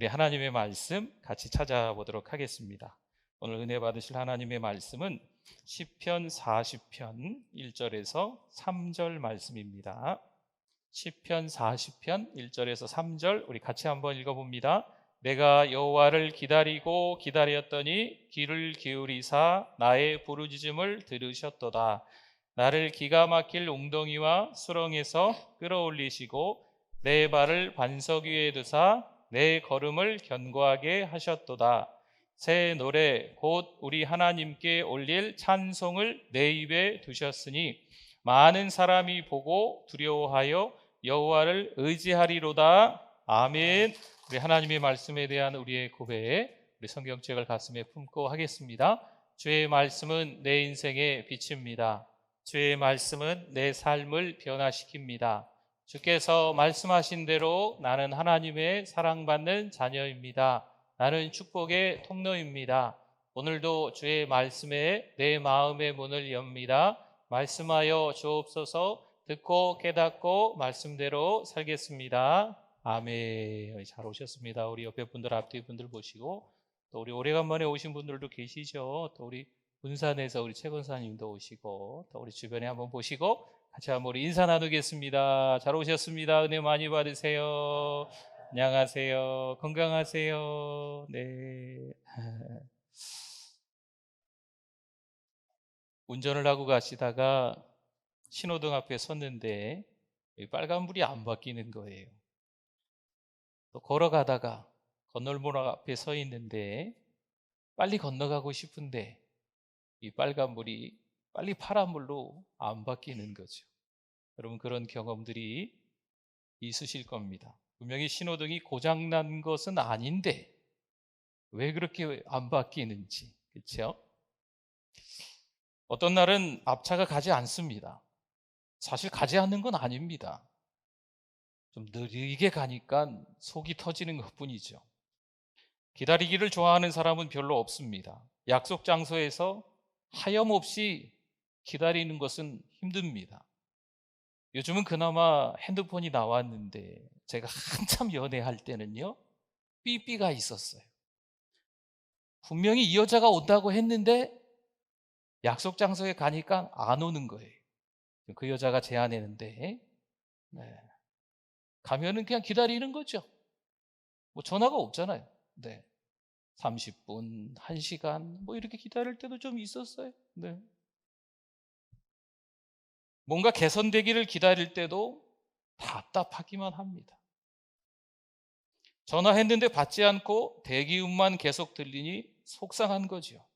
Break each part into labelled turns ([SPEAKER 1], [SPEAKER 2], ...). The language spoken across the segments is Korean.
[SPEAKER 1] 우리 하나님의 말씀 같이 찾아보도록 하겠습니다. 오늘 은혜 받으실 하나님의 말씀은 시편 40편 1절에서 3절 말씀입니다. 시편 40편 1절에서 3절 우리 같이 한번 읽어봅니다. 내가 여호와를 기다리고 기다렸더니 귀를 기울이사 나의 부르짖음을 들으셨도다. 나를 기가 막힐 웅덩이와 수렁에서 끌어올리시고 내 발을 반석 위에 두사 내 걸음을 견고하게 하셨도다. 새 노래 곧 우리 하나님께 올릴 찬송을 내 입에 두셨으니 많은 사람이 보고 두려워하여 여호와를 의지하리로다. 아멘. 우리 하나님의 말씀에 대한 우리의 고백, 우리 성경책을 가슴에 품고 하겠습니다. 주의 말씀은 내 인생의 빛입니다. 주의 말씀은 내 삶을 변화시킵니다. 주께서 말씀하신 대로 나는 하나님의 사랑받는 자녀입니다. 나는 축복의 통로입니다. 오늘도 주의 말씀에 내 마음의 문을 엽니다. 말씀하여 주옵소서. 듣고 깨닫고 말씀대로 살겠습니다. 아멘. 잘 오셨습니다. 우리 옆에 분들, 앞뒤 분들 보시고, 또 우리 오래간만에 오신 분들도 계시죠. 또 우리 군산에서 우리 최 권사님도 오시고, 또 우리 주변에 한번 보시고 같이 한번 우리 인사 나누겠습니다. 잘 오셨습니다. 은혜 많이 받으세요. 안녕하세요. 건강하세요. 네. 운전을 하고 가시다가 신호등 앞에 섰는데 빨간불이 안 바뀌는 거예요. 또 걸어가다가 건널목 앞에 서 있는데 빨리 건너가고 싶은데 이 빨간불이 빨리 파란불로 안 바뀌는 거죠. 여러분, 그런 경험들이 있으실 겁니다. 분명히 신호등이 고장난 것은 아닌데 왜 그렇게 안 바뀌는지, 그렇죠? 어떤 날은 앞차가 가지 않습니다. 사실 가지 않는 건 아닙니다. 좀 느리게 가니까 속이 터지는 것뿐이죠. 기다리기를 좋아하는 사람은 별로 없습니다. 약속 장소에서 하염없이 기다리는 것은 힘듭니다. 요즘은 그나마 핸드폰이 나왔는데 제가 한참 연애할 때는요, 삐삐가 있었어요. 분명히 이 여자가 온다고 했는데 약속 장소에 가니까 안 오는 거예요. 그 여자가 제안했는데 가면은 그냥 기다리는 거죠. 뭐 전화가 없잖아요. 네. 30분, 1시간 뭐 이렇게 기다릴 때도 좀 있었어요. 네. 뭔가 개선되기를 기다릴 때도 답답하기만 합니다. 전화했는데 받지 않고 대기음만 계속 들리니 속상한 거죠.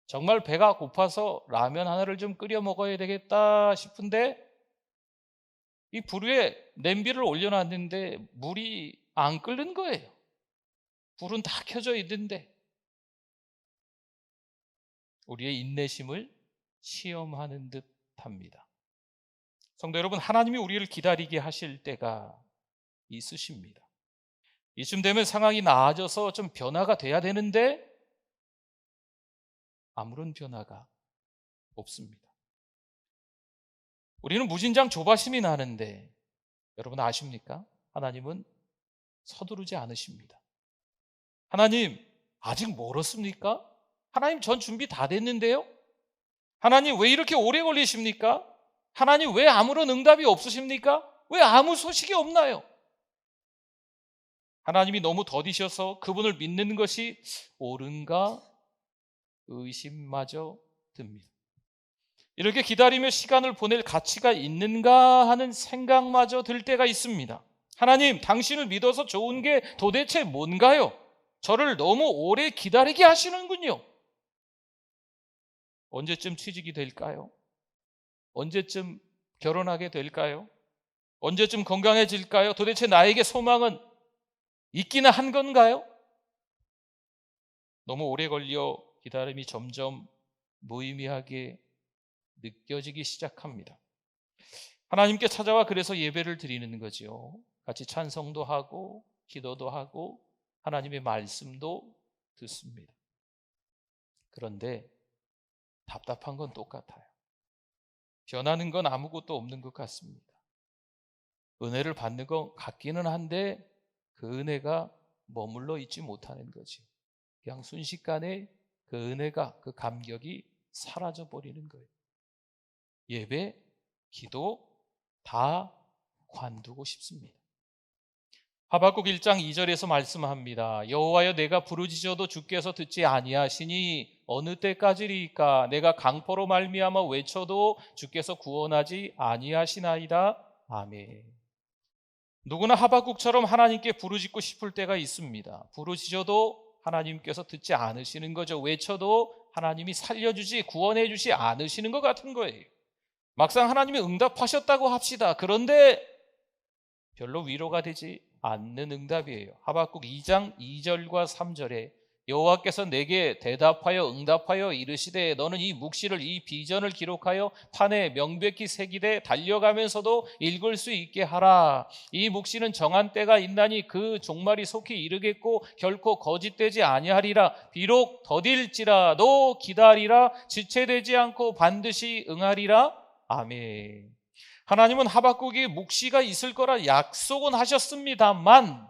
[SPEAKER 1] 정말 배가 고파서 라면 하나를 좀 끓여 먹어야 되겠다 싶은데 이 불 위에 냄비를 올려놨는데 물이 안 끓는 거예요. 불은 다 켜져 있는데. 우리의 인내심을 시험하는 듯 합니다. 성도 여러분, 하나님이 우리를 기다리게 하실 때가 있으십니다. 이쯤 되면 상황이 나아져서 좀 변화가 돼야 되는데 아무런 변화가 없습니다. 우리는 무진장 조바심이 나는데 여러분 아십니까? 하나님은 서두르지 않으십니다. 하나님, 아직 멀었습니까? 하나님, 전 준비 다 됐는데요? 하나님, 왜 이렇게 오래 걸리십니까? 하나님, 왜 아무런 응답이 없으십니까? 왜 아무 소식이 없나요? 하나님이 너무 더디셔서 그분을 믿는 것이 옳은가 의심마저 듭니다. 이렇게 기다리며 시간을 보낼 가치가 있는가 하는 생각마저 들 때가 있습니다. 하나님, 당신을 믿어서 좋은 게 도대체 뭔가요? 저를 너무 오래 기다리게 하시는군요. 언제쯤 취직이 될까요? 언제쯤 결혼하게 될까요? 언제쯤 건강해질까요? 도대체 나에게 소망은 있기는 한 건가요? 너무 오래 걸려 기다림이 점점 무의미하게 느껴지기 시작합니다. 하나님께 찾아와 그래서 예배를 드리는 거죠. 같이 찬송도 하고 기도도 하고 하나님의 말씀도 듣습니다. 그런데 답답한 건 똑같아요. 변하는 건 아무것도 없는 것 같습니다. 은혜를 받는 것 같기는 한데 그 은혜가 머물러 있지 못하는 거지. 그냥 순식간에 그 은혜가, 그 감격이 사라져 버리는 거예요. 예배, 기도 다 관두고 싶습니다. 하박국 1장 2절에서 말씀합니다. 여호와여, 내가 부르짖어도 주께서 듣지 아니하시니 어느 때까지리까? 내가 강포로 말미암아 외쳐도 주께서 구원하지 아니하시나이다. 아멘. 누구나 하박국처럼 하나님께 부르짖고 싶을 때가 있습니다. 부르짖어도 하나님께서 듣지 않으시는 거죠. 외쳐도 하나님이 살려주지, 구원해주지 않으시는 것 같은 거예요. 막상 하나님이 응답하셨다고 합시다. 그런데 별로 위로가 되지 않는 응답이에요. 하박국 2장 2절과 3절에 여호와께서 내게 대답하여 응답하여 이르시되 너는 이 묵시를, 이 비전을 기록하여 판에 명백히 새기되 달려가면서도 읽을 수 있게 하라. 이 묵시는 정한 때가 있나니 그 종말이 속히 이르겠고 결코 거짓되지 아니하리라. 비록 더딜지라도 기다리라. 지체되지 않고 반드시 응하리라. 아멘. 하나님은 하박국이 묵시가 있을 거라 약속은 하셨습니다만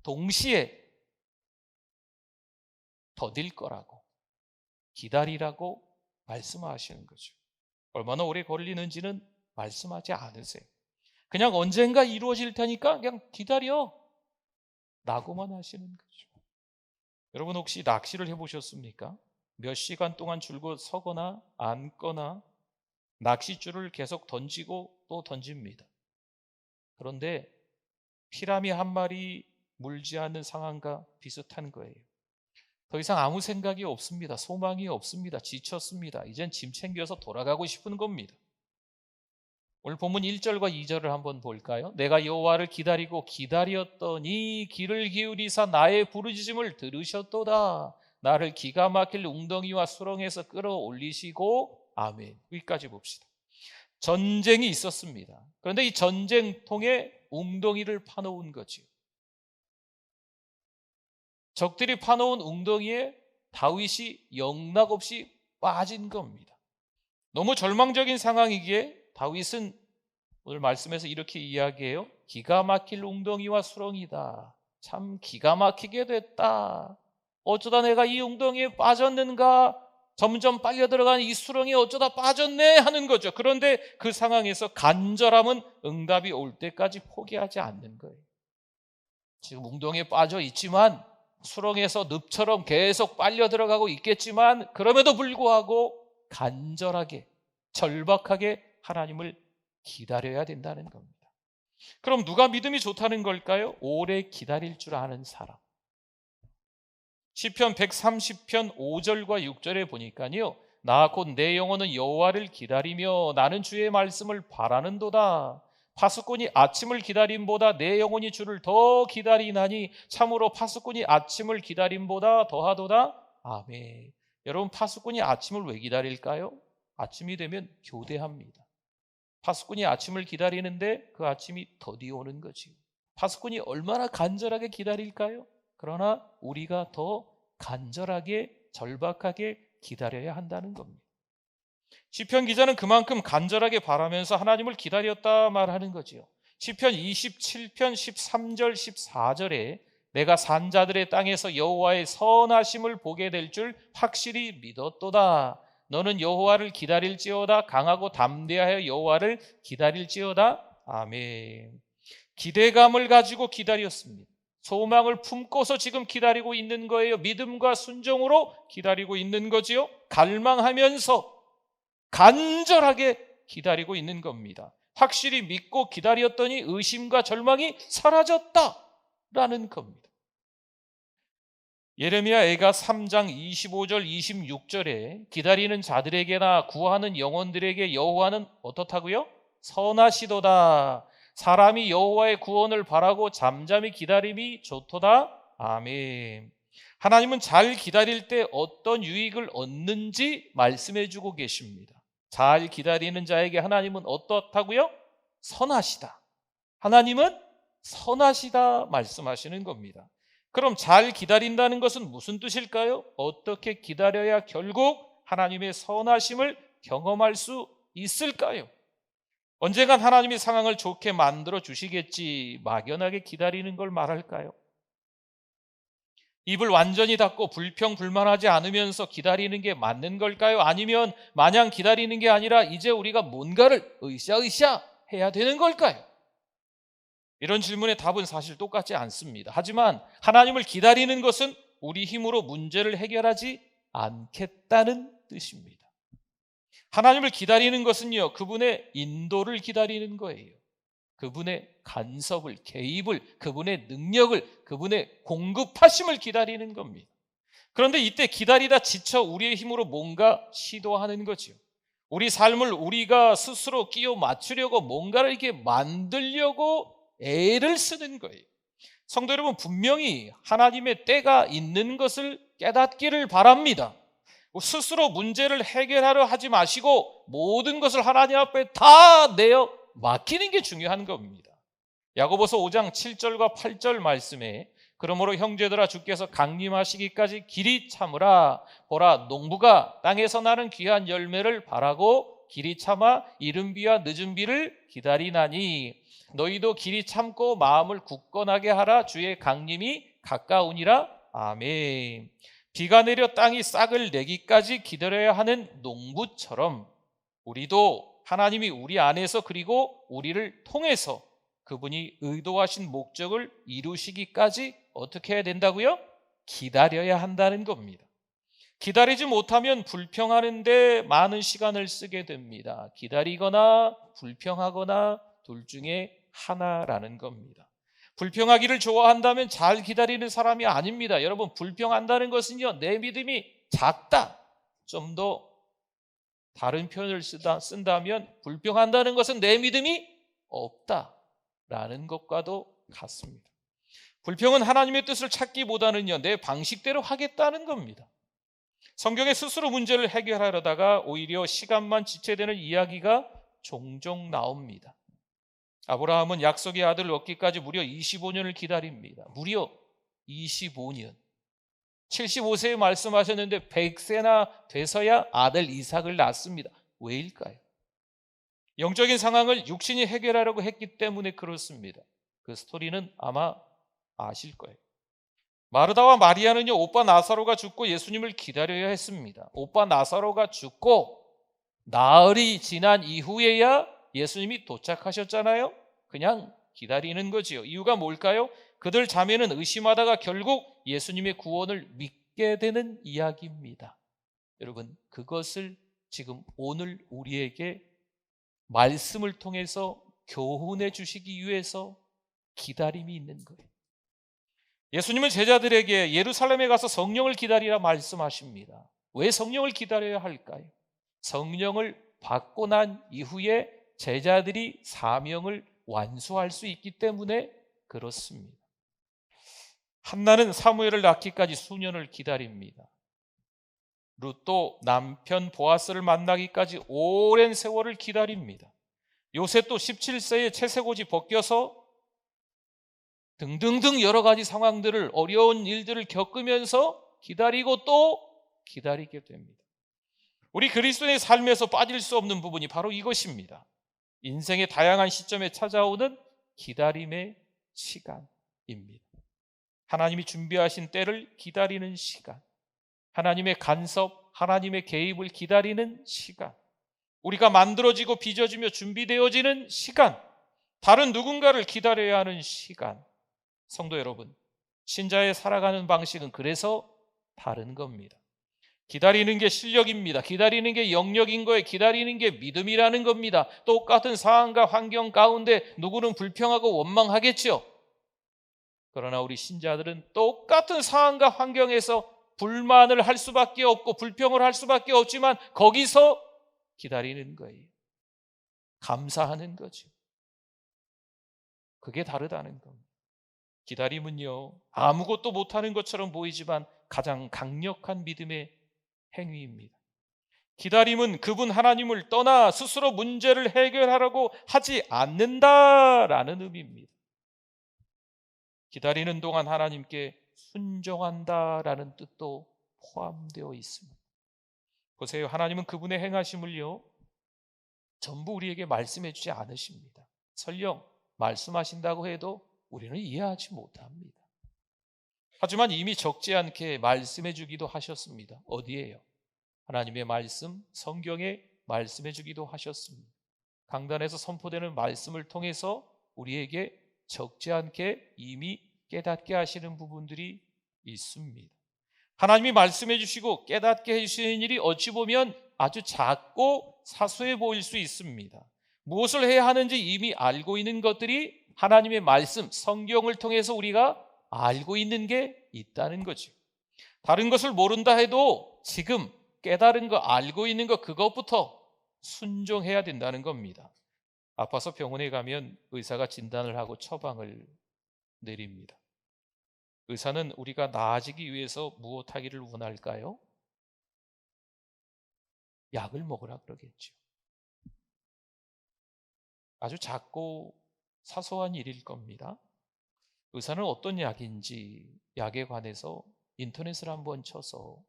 [SPEAKER 1] 동시에 더딜 거라고, 기다리라고 말씀하시는 거죠. 얼마나 오래 걸리는지는 말씀하지 않으세요. 그냥 언젠가 이루어질 테니까 그냥 기다려 라고만 하시는 거죠. 여러분 혹시 낚시를 해보셨습니까? 몇 시간 동안 줄곧 서거나 앉거나 낚싯줄을 계속 던지고 또 던집니다. 그런데 피라미 한 마리 물지 않는 상황과 비슷한 거예요. 더 이상 아무 생각이 없습니다. 소망이 없습니다. 지쳤습니다. 이젠 짐 챙겨서 돌아가고 싶은 겁니다. 오늘 본문 1절과 2절을 한번 볼까요? 내가 여호와를 기다리고 기다렸더니 귀를 기울이사 나의 부르짖음을 들으셨도다. 나를 기가 막힐 웅덩이와 수렁에서 끌어올리시고 아멘. 여기까지 봅시다. 전쟁이 있었습니다. 그런데 이 전쟁통에 웅덩이를 파놓은 거죠. 적들이 파놓은 웅덩이에 다윗이 영락없이 빠진 겁니다. 너무 절망적인 상황이기에 다윗은 오늘 말씀에서 이렇게 이야기해요. 기가 막힐 웅덩이와 수렁이다. 참 기가 막히게 됐다. 어쩌다 내가 이 웅덩이에 빠졌는가? 점점 빨려 들어가는 이 수렁에 어쩌다 빠졌네 하는 거죠. 그런데 그 상황에서 간절함은 응답이 올 때까지 포기하지 않는 거예요. 지금 웅덩이에 빠져 있지만 수렁에서 늪처럼 계속 빨려 들어가고 있겠지만 그럼에도 불구하고 간절하게, 절박하게 하나님을 기다려야 된다는 겁니다. 그럼 누가 믿음이 좋다는 걸까요? 오래 기다릴 줄 아는 사람. 시편 130편 5절과 6절에 보니까요, 나 곧 내 영혼은 여호와를 기다리며 나는 주의 말씀을 바라는도다. 파수꾼이 아침을 기다림보다 내 영혼이 주를 더 기다리나니 참으로 파수꾼이 아침을 기다림보다 더하도다. 아멘. 여러분, 파수꾼이 아침을 왜 기다릴까요? 아침이 되면 교대합니다. 파수꾼이 아침을 기다리는데 그 아침이 더디 오는 거지. 파수꾼이 얼마나 간절하게 기다릴까요? 그러나 우리가 더 간절하게, 절박하게 기다려야 한다는 겁니다. 시편 기자는 그만큼 간절하게 바라면서 하나님을 기다렸다 말하는 거지요. 시편 27편 13절 14절에 내가 산자들의 땅에서 여호와의 선하심을 보게 될 줄 확실히 믿었도다. 너는 여호와를 기다릴지어다. 강하고 담대하여 여호와를 기다릴지어다. 아멘. 기대감을 가지고 기다렸습니다. 소망을 품고서 지금 기다리고 있는 거예요. 믿음과 순종으로 기다리고 있는 거지요. 갈망하면서 간절하게 기다리고 있는 겁니다. 확실히 믿고 기다렸더니 의심과 절망이 사라졌다라는 겁니다. 예레미야애가 3장 25절 26절에 기다리는 자들에게나 구하는 영혼들에게 여호와는 어떻다고요? 선하시도다. 사람이 여호와의 구원을 바라고 잠잠히 기다림이 좋도다. 아멘. 하나님은 잘 기다릴 때 어떤 유익을 얻는지 말씀해 주고 계십니다. 잘 기다리는 자에게 하나님은 어떻다고요? 선하시다. 하나님은 선하시다 말씀하시는 겁니다. 그럼 잘 기다린다는 것은 무슨 뜻일까요? 어떻게 기다려야 결국 하나님의 선하심을 경험할 수 있을까요? 언젠간 하나님이 상황을 좋게 만들어 주시겠지 막연하게 기다리는 걸 말할까요? 입을 완전히 닫고 불평불만하지 않으면서 기다리는 게 맞는 걸까요? 아니면 마냥 기다리는 게 아니라 이제 우리가 뭔가를 으쌰으쌰 해야 되는 걸까요? 이런 질문의 답은 사실 똑같지 않습니다. 하지만 하나님을 기다리는 것은 우리 힘으로 문제를 해결하지 않겠다는 뜻입니다. 하나님을 기다리는 것은요, 그분의 인도를 기다리는 거예요. 그분의 간섭을, 개입을, 그분의 능력을, 그분의 공급하심을 기다리는 겁니다. 그런데 이때 기다리다 지쳐 우리의 힘으로 뭔가 시도하는 거죠. 우리 삶을 우리가 스스로 끼워 맞추려고 뭔가를 이렇게 만들려고 애를 쓰는 거예요. 성도 여러분, 분명히 하나님의 때가 있는 것을 깨닫기를 바랍니다. 스스로 문제를 해결하려 하지 마시고 모든 것을 하나님 앞에 다 내어 맡기는 게 중요한 겁니다. 야고보서 5장 7절과 8절 말씀에 그러므로 형제들아 주께서 강림하시기까지 길이 참으라. 보라, 농부가 땅에서 나는 귀한 열매를 바라고 길이 참아 이른 비와 늦은 비를 기다리나니 너희도 길이 참고 마음을 굳건하게 하라. 주의 강림이 가까우니라. 아멘. 비가 내려 땅이 싹을 내기까지 기다려야 하는 농부처럼 우리도 하나님이 우리 안에서 그리고 우리를 통해서 그분이 의도하신 목적을 이루시기까지 어떻게 해야 된다고요? 기다려야 한다는 겁니다. 기다리지 못하면 불평하는데 많은 시간을 쓰게 됩니다. 기다리거나 불평하거나 둘 중에 하나라는 겁니다. 불평하기를 좋아한다면 잘 기다리는 사람이 아닙니다. 여러분, 불평한다는 것은요, 내 믿음이 작다. 좀 더 다른 표현을 쓴다면 불평한다는 것은 내 믿음이 없다라는 것과도 같습니다. 불평은 하나님의 뜻을 찾기보다는요, 내 방식대로 하겠다는 겁니다. 성경에 스스로 문제를 해결하려다가 오히려 시간만 지체되는 이야기가 종종 나옵니다. 아브라함은 약속의 아들을 얻기까지 무려 25년을 기다립니다. 무려 25년. 75세에 말씀하셨는데 100세나 돼서야 아들 이삭을 낳습니다. 왜일까요? 영적인 상황을 육신이 해결하려고 했기 때문에 그렇습니다. 그 스토리는 아마 아실 거예요. 마르다와 마리아는요, 오빠 나사로가 죽고 예수님을 기다려야 했습니다. 오빠 나사로가 죽고 나흘이 지난 이후에야 예수님이 도착하셨잖아요. 그냥 기다리는 거지요. 이유가 뭘까요? 그들 자매는 의심하다가 결국 예수님의 구원을 믿게 되는 이야기입니다. 여러분, 그것을 지금 오늘 우리에게 말씀을 통해서 교훈해 주시기 위해서 기다림이 있는 거예요. 예수님은 제자들에게 예루살렘에 가서 성령을 기다리라 말씀하십니다. 왜 성령을 기다려야 할까요? 성령을 받고 난 이후에 제자들이 사명을 완수할 수 있기 때문에 그렇습니다. 한나는 사무엘을 낳기까지 수년을 기다립니다. 룻도 남편 보아스를 만나기까지 오랜 세월을 기다립니다. 요셉도 17세에 채색옷이 벗겨서 등등등 여러 가지 상황들을, 어려운 일들을 겪으면서 기다리고 또 기다리게 됩니다. 우리 그리스도인의 삶에서 빠질 수 없는 부분이 바로 이것입니다. 인생의 다양한 시점에 찾아오는 기다림의 시간입니다. 하나님이 준비하신 때를 기다리는 시간, 하나님의 간섭, 하나님의 개입을 기다리는 시간, 우리가 만들어지고 빚어지며 준비되어지는 시간, 다른 누군가를 기다려야 하는 시간. 성도 여러분, 신자의 살아가는 방식은 그래서 다른 겁니다. 기다리는 게 실력입니다. 기다리는 게 영역인 거예요. 기다리는 게 믿음이라는 겁니다. 똑같은 상황과 환경 가운데 누구는 불평하고 원망하겠죠. 그러나 우리 신자들은 똑같은 상황과 환경에서 불만을 할 수밖에 없고 불평을 할 수밖에 없지만 거기서 기다리는 거예요. 감사하는 거죠. 그게 다르다는 겁니다. 기다림은요, 아무것도 못하는 것처럼 보이지만 가장 강력한 믿음의 행위입니다. 기다림은 그분 하나님을 떠나 스스로 문제를 해결하려고 하지 않는다라는 의미입니다. 기다리는 동안 하나님께 순종한다라는 뜻도 포함되어 있습니다. 보세요, 하나님은 그분의 행하심을요, 전부 우리에게 말씀해 주지 않으십니다. 설령 말씀하신다고 해도 우리는 이해하지 못합니다. 하지만 이미 적지 않게 말씀해 주기도 하셨습니다. 어디에요? 하나님의 말씀, 성경에 말씀해 주기도 하셨습니다. 강단에서 선포되는 말씀을 통해서 우리에게 적지 않게 이미 깨닫게 하시는 부분들이 있습니다. 하나님이 말씀해 주시고 깨닫게 해주시는 일이 어찌 보면 아주 작고 사소해 보일 수 있습니다. 무엇을 해야 하는지 이미 알고 있는 것들이 하나님의 말씀, 성경을 통해서 우리가 알고 있는 게 있다는 거죠. 다른 것을 모른다 해도 지금 깨달은 거, 알고 있는 거, 그것부터 순종해야 된다는 겁니다. 아파서 병원에 가면 의사가 진단을 하고 처방을 내립니다. 의사는 우리가 나아지기 위해서 무엇하기를 원할까요? 약을 먹으라 그러겠죠. 아주 작고 사소한 일일 겁니다. 의사는 어떤 약인지 약에 관해서 인터넷을 한번 쳐서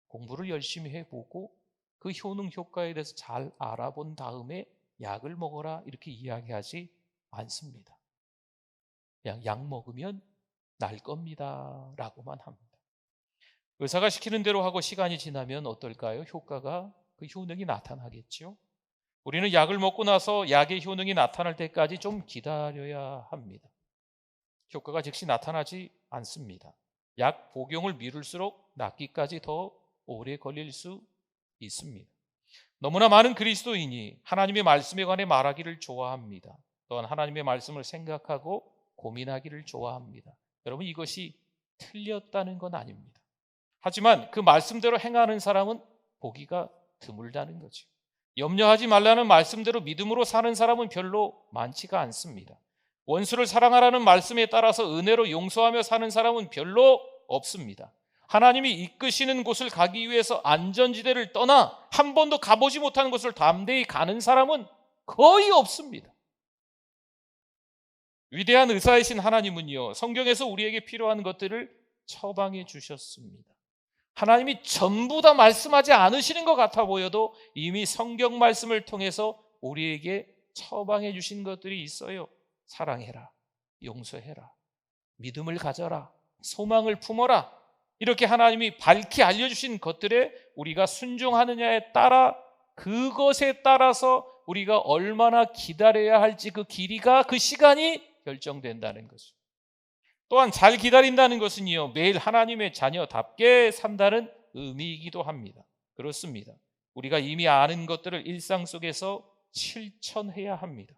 [SPEAKER 1] 공부를 열심히 해보고 그 효능 효과에 대해서 잘 알아본 다음에 약을 먹어라 이렇게 이야기하지 않습니다. 그냥 약 먹으면 날 겁니다 라고만 합니다. 의사가 시키는 대로 하고 시간이 지나면 어떨까요? 효과가, 그 효능이 나타나겠죠. 우리는 약을 먹고 나서 약의 효능이 나타날 때까지 좀 기다려야 합니다. 효과가 즉시 나타나지 않습니다. 약 복용을 미룰수록 낫기까지 더 오래 걸릴 수 있습니다. 너무나 많은 그리스도인이 하나님의 말씀에 관해 말하기를 좋아합니다. 또한 하나님의 말씀을 생각하고 고민하기를 좋아합니다. 여러분, 이것이 틀렸다는 건 아닙니다. 하지만 그 말씀대로 행하는 사람은 보기가 드물다는 거죠. 염려하지 말라는 말씀대로 믿음으로 사는 사람은 별로 많지가 않습니다. 원수를 사랑하라는 말씀에 따라서 은혜로 용서하며 사는 사람은 별로 없습니다. 하나님이 이끄시는 곳을 가기 위해서 안전지대를 떠나 한 번도 가보지 못한 곳을 담대히 가는 사람은 거의 없습니다. 위대한 의사이신 하나님은요, 성경에서 우리에게 필요한 것들을 처방해 주셨습니다. 하나님이 전부 다 말씀하지 않으시는 것 같아 보여도 이미 성경 말씀을 통해서 우리에게 처방해 주신 것들이 있어요. 사랑해라, 용서해라, 믿음을 가져라, 소망을 품어라. 이렇게 하나님이 밝히 알려주신 것들에 우리가 순종하느냐에 따라, 그것에 따라서 우리가 얼마나 기다려야 할지, 그 길이가, 그 시간이 결정된다는 거죠. 또한 잘 기다린다는 것은요, 매일 하나님의 자녀답게 산다는 의미이기도 합니다. 그렇습니다. 우리가 이미 아는 것들을 일상 속에서 실천해야 합니다.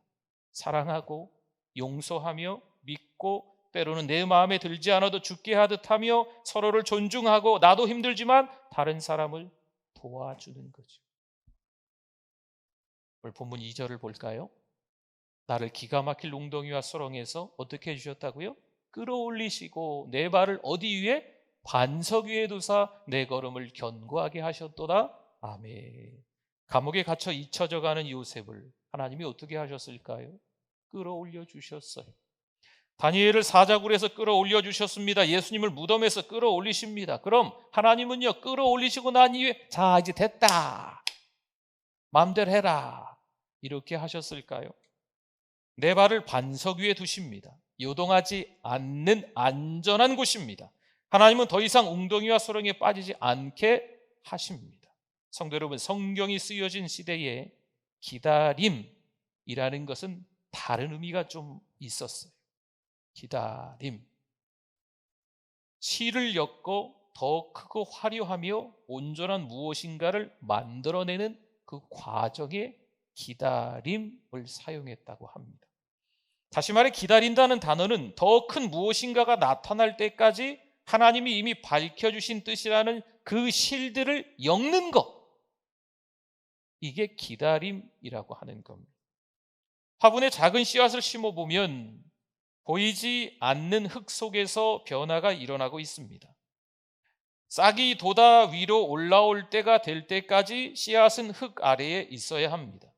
[SPEAKER 1] 사랑하고 용서하며 믿고, 때로는 내 마음에 들지 않아도 죽게 하듯 하며 서로를 존중하고, 나도 힘들지만 다른 사람을 도와주는 거죠. 오늘 본문 2절을 볼까요? 나를 기가 막힐 웅덩이와 소렁에서 어떻게 해주셨다고요? 끌어올리시고 내 발을 어디 위에? 반석 위에 두사 내 걸음을 견고하게 하셨도다. 아멘. 감옥에 갇혀 잊혀져 가는 요셉을 하나님이 어떻게 하셨을까요? 끌어올려 주셨어요. 다니엘을 사자굴에서 끌어올려 주셨습니다. 예수님을 무덤에서 끌어올리십니다. 그럼 하나님은요, 끌어올리시고 난 이후에 자, 이제 됐다, 마음대로 해라, 이렇게 하셨을까요? 내 발을 반석 위에 두십니다. 요동하지 않는 안전한 곳입니다. 하나님은 더 이상 웅덩이와 소렁에 빠지지 않게 하십니다. 성도 여러분, 성경이 쓰여진 시대에 기다림이라는 것은 다른 의미가 좀 있었어요. 기다림, 실을 엮고 더 크고 화려하며 온전한 무엇인가를 만들어내는 그 과정에 기다림을 사용했다고 합니다. 다시 말해, 기다린다는 단어는 더 큰 무엇인가가 나타날 때까지 하나님이 이미 밝혀주신 뜻이라는 그 실들을 엮는 것, 이게 기다림이라고 하는 겁니다. 화분에 작은 씨앗을 심어보면 보이지 않는 흙 속에서 변화가 일어나고 있습니다. 싹이 돋아 위로 올라올 때가 될 때까지 씨앗은 흙 아래에 있어야 합니다.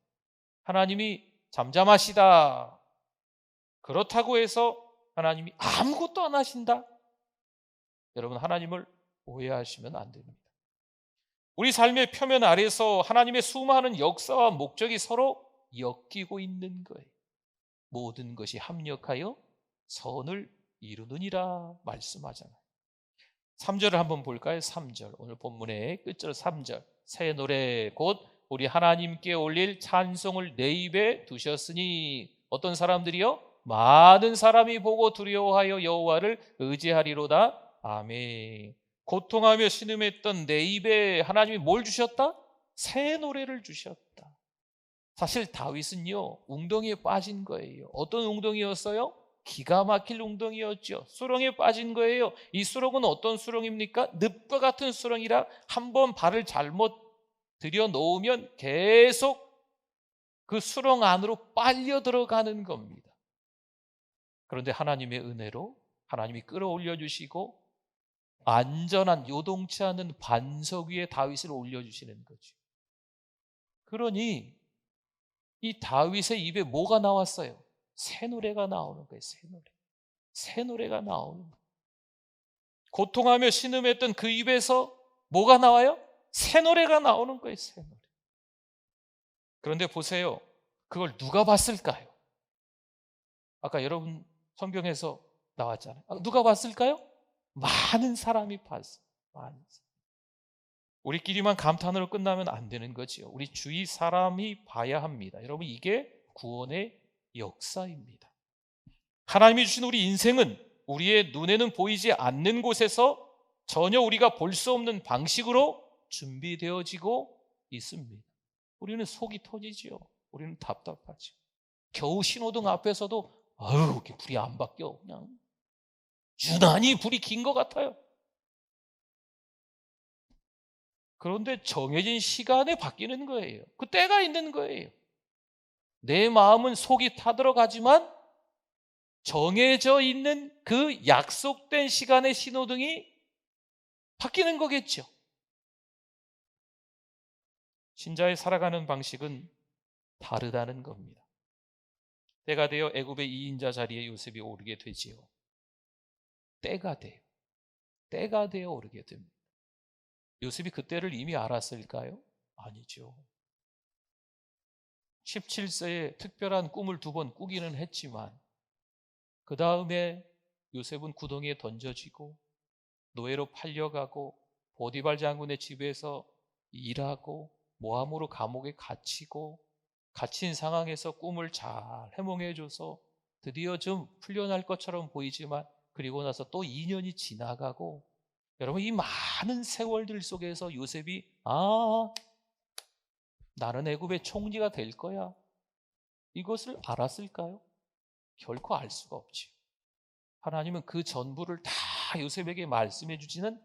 [SPEAKER 1] 하나님이 잠잠하시다, 그렇다고 해서 하나님이 아무것도 안 하신다? 여러분, 하나님을 오해하시면 안 됩니다. 우리 삶의 표면 아래서 하나님의 수많은 역사와 목적이 서로 엮이고 있는 거예요. 모든 것이 합력하여 선을 이루느니라 말씀하잖아요. 3절을 한번 볼까요? 3절, 오늘 본문의 끝절 3절. 새 노래 곧 우리 하나님께 올릴 찬송을 내 입에 두셨으니 어떤 사람들이요? 많은 사람이 보고 두려워하여 여호와를 의지하리로다. 아멘. 고통하며 신음했던 내 입에 하나님이 뭘 주셨다? 새 노래를 주셨다. 사실 다윗은요, 웅덩이에 빠진 거예요. 어떤 웅덩이였어요? 기가 막힐 웅덩이였죠. 수렁에 빠진 거예요. 이 수렁은 어떤 수렁입니까? 늪과 같은 수렁이라 한번 발을 잘못 들여놓으면 계속 그 수렁 안으로 빨려 들어가는 겁니다. 그런데 하나님의 은혜로 하나님이 끌어올려 주시고 안전한, 요동치 않은 반석 위에 다윗을 올려주시는 거죠. 그러니 이 다윗의 입에 뭐가 나왔어요? 새 노래가 나오는 거예요. 새 노래. 새 노래가 나오는 거예요. 고통하며 신음했던 그 입에서 뭐가 나와요? 새 노래가 나오는 거예요. 새 노래. 그런데 보세요. 그걸 누가 봤을까요? 아까 여러분 성경에서 나왔잖아요. 누가 봤을까요? 많은 사람이 봤어요. 많은 사람. 우리끼리만 감탄으로 끝나면 안 되는 거지요. 우리 주위 사람이 봐야 합니다. 여러분, 이게 구원의 역사입니다. 하나님이 주신 우리 인생은 우리의 눈에는 보이지 않는 곳에서 전혀 우리가 볼 수 없는 방식으로 준비되어지고 있습니다. 우리는 속이 터지죠. 우리는 답답하죠. 겨우 신호등 앞에서도 아유, 이렇게 불이 안 바뀌어. 그냥 유난히 불이 긴 것 같아요. 그런데 정해진 시간에 바뀌는 거예요. 그 때가 있는 거예요. 내 마음은 속이 타들어가지만 정해져 있는 그 약속된 시간의 신호등이 바뀌는 거겠죠. 신자의 살아가는 방식은 다르다는 겁니다. 때가 되어 애굽의 2인자 자리에 요셉이 오르게 되지요. 때가 돼요. 때가 되어 오르게 됩니다. 요셉이 그때를 이미 알았을까요? 아니죠. 17세에 특별한 꿈을 2번 꾸기는 했지만 그 다음에 요셉은 구덩이에 던져지고 노예로 팔려가고 보디발 장군의 집에서 일하고 모함으로 감옥에 갇히고 갇힌 상황에서 꿈을 잘 해몽해줘서 드디어 좀 풀려날 것처럼 보이지만 그리고 나서 또 2년이 지나가고 여러분, 이 많은 세월들 속에서 요셉이 나는 애굽의 총리가 될 거야, 이것을 알았을까요? 결코 알 수가 없죠. 하나님은 그 전부를 다 요셉에게 말씀해 주지는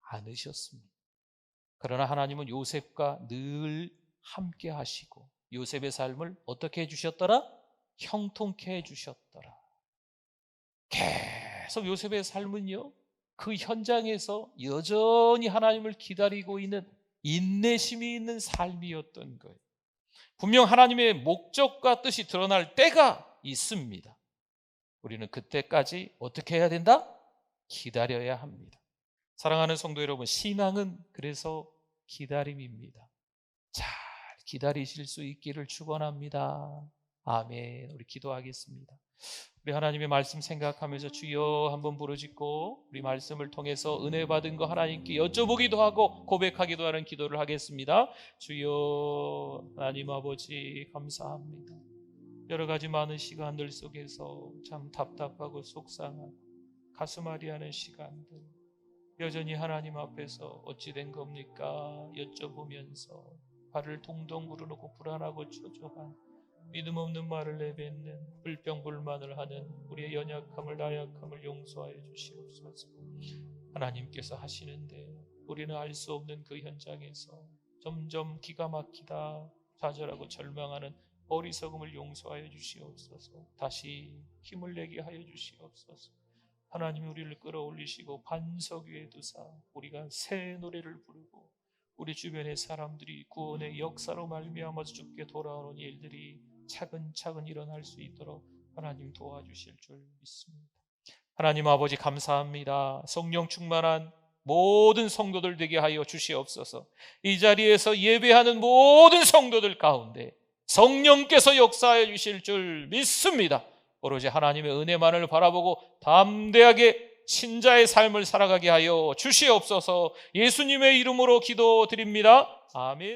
[SPEAKER 1] 않으셨습니다. 그러나 하나님은 요셉과 늘 함께 하시고 요셉의 삶을 어떻게 해주셨더라? 형통케 해주셨더라. 계속 요셉의 삶은요, 그 현장에서 여전히 하나님을 기다리고 있는 인내심이 있는 삶이었던 거예요. 분명 하나님의 목적과 뜻이 드러날 때가 있습니다. 우리는 그때까지 어떻게 해야 된다? 기다려야 합니다. 사랑하는 성도 여러분, 신앙은 그래서 기다림입니다. 잘 기다리실 수 있기를 축원합니다. 아멘. 우리 기도하겠습니다. 우리 하나님의 말씀 생각하면서 주여 한번 부르짖고 우리 말씀을 통해서 은혜 받은 거 하나님께 여쭤보기도 하고 고백하기도 하는 기도를 하겠습니다. 주여 하나님 아버지 감사합니다. 여러 가지 많은 시간들 속에서 참 답답하고 속상하고 가슴 아리하는 시간들, 여전히 하나님 앞에서 어찌 된 겁니까? 여쭤보면서 발을 동동 구르놓고 불안하고 초조한 믿음 없는 말을 내뱉는 불평불만을 하는 우리의 연약함을 나약함을 용서하여 주시옵소서. 하나님께서 하시는데 우리는 알 수 없는 그 현장에서 점점 기가 막히다 좌절하고 절망하는 어리석음을 용서하여 주시옵소서. 다시 힘을 내게 하여 주시옵소서. 하나님이 우리를 끌어올리시고 반석 위에 두사 우리가 새 노래를 부르고 우리 주변의 사람들이 구원의 역사로 말미암아서 주께 돌아오는 일들이 차근차근 일어날 수 있도록 하나님 도와주실 줄 믿습니다. 하나님 아버지 감사합니다. 성령 충만한 모든 성도들 되게 하여 주시옵소서. 이 자리에서 예배하는 모든 성도들 가운데 성령께서 역사해 주실 줄 믿습니다. 오로지 하나님의 은혜만을 바라보고 담대하게 신자의 삶을 살아가게 하여 주시옵소서. 예수님의 이름으로 기도드립니다. 아멘.